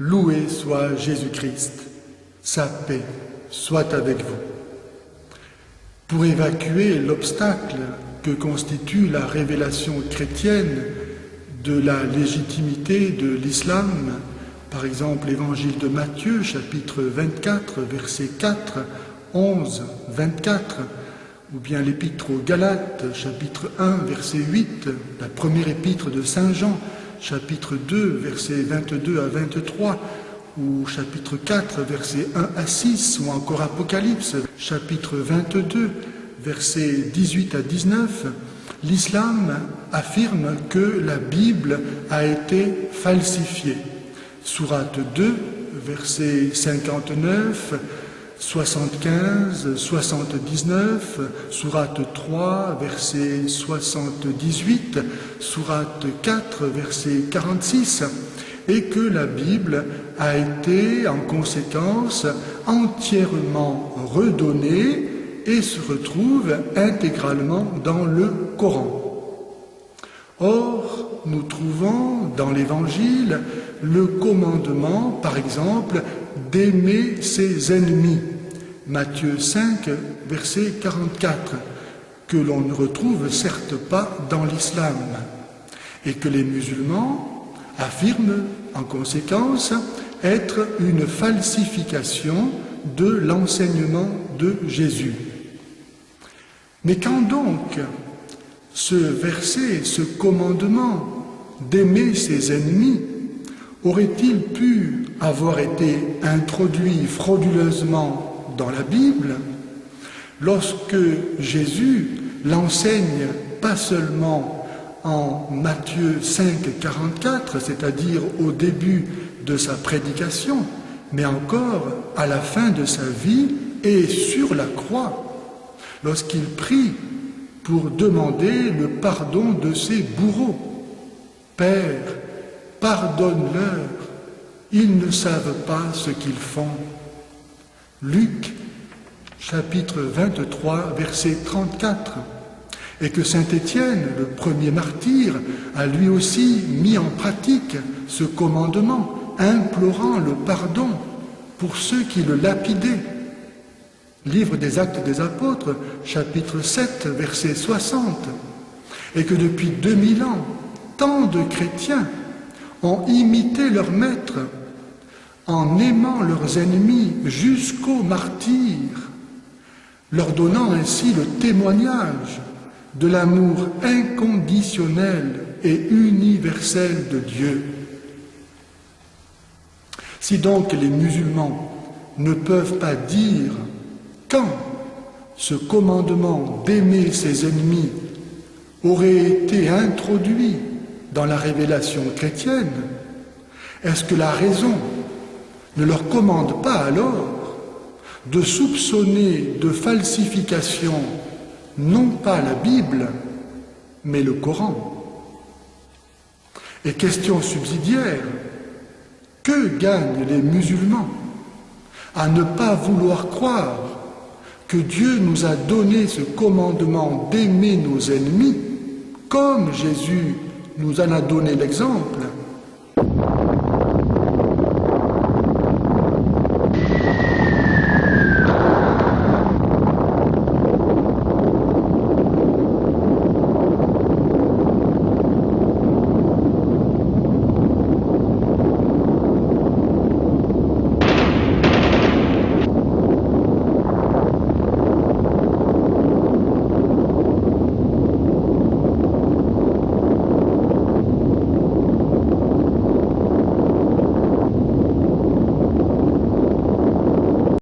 Loué soit Jésus-Christ, sa paix soit avec vous. Pour évacuer l'obstacle que constitue la révélation chrétienne de la légitimité de l'islam, par exemple l'évangile de Matthieu, chapitre 24, versets 4, 11, 24, ou bien l'épître aux Galates, chapitre 1, verset 8, la première épître de Saint Jean, chapitre 2, versets 22 à 23, ou chapitre 4, versets 1 à 6, ou encore Apocalypse, chapitre 22, versets 18 à 19, l'islam affirme que la Bible a été falsifiée. Sourate 2, versets 59, 75, 79, sourate 3, verset 78, sourate 4, verset 46, et que la Bible a été en conséquence entièrement redonnée et se retrouve intégralement dans le Coran. Or, nous trouvons dans l'Évangile le commandement, par exemple, d'aimer ses ennemis. Matthieu 5, verset 44, que l'on ne retrouve certes pas dans l'islam, et que les musulmans affirment en conséquence être une falsification de l'enseignement de Jésus. Mais quand donc ce verset, ce commandement d'aimer ses ennemis, aurait-il pu avoir été introduit frauduleusement dans la Bible lorsque Jésus l'enseigne pas seulement en Matthieu 5, 44, c'est-à-dire au début de sa prédication, mais encore à la fin de sa vie et sur la croix, lorsqu'il prie pour demander le pardon de ses bourreaux. Père, pardonne-leur, ils ne savent pas ce qu'ils font. Luc, chapitre 23, verset 34. Et que saint Étienne, le premier martyr, a lui aussi mis en pratique ce commandement, implorant le pardon pour ceux qui le lapidaient. Livre des Actes des Apôtres, chapitre 7, verset 60. Et que depuis 2000 ans, tant de chrétiens ont imité leur maître en aimant leurs ennemis jusqu'au martyr, leur donnant ainsi le témoignage de l'amour inconditionnel et universel de Dieu. Si donc les musulmans ne peuvent pas dire quand ce commandement d'aimer ses ennemis aurait été introduit dans la révélation chrétienne, est-ce que la raison ne leur commande pas alors de soupçonner de falsification non pas la Bible, mais le Coran? Et question subsidiaire, que gagnent les musulmans à ne pas vouloir croire que Dieu nous a donné ce commandement d'aimer nos ennemis, comme Jésus nous en a donné l'exemple,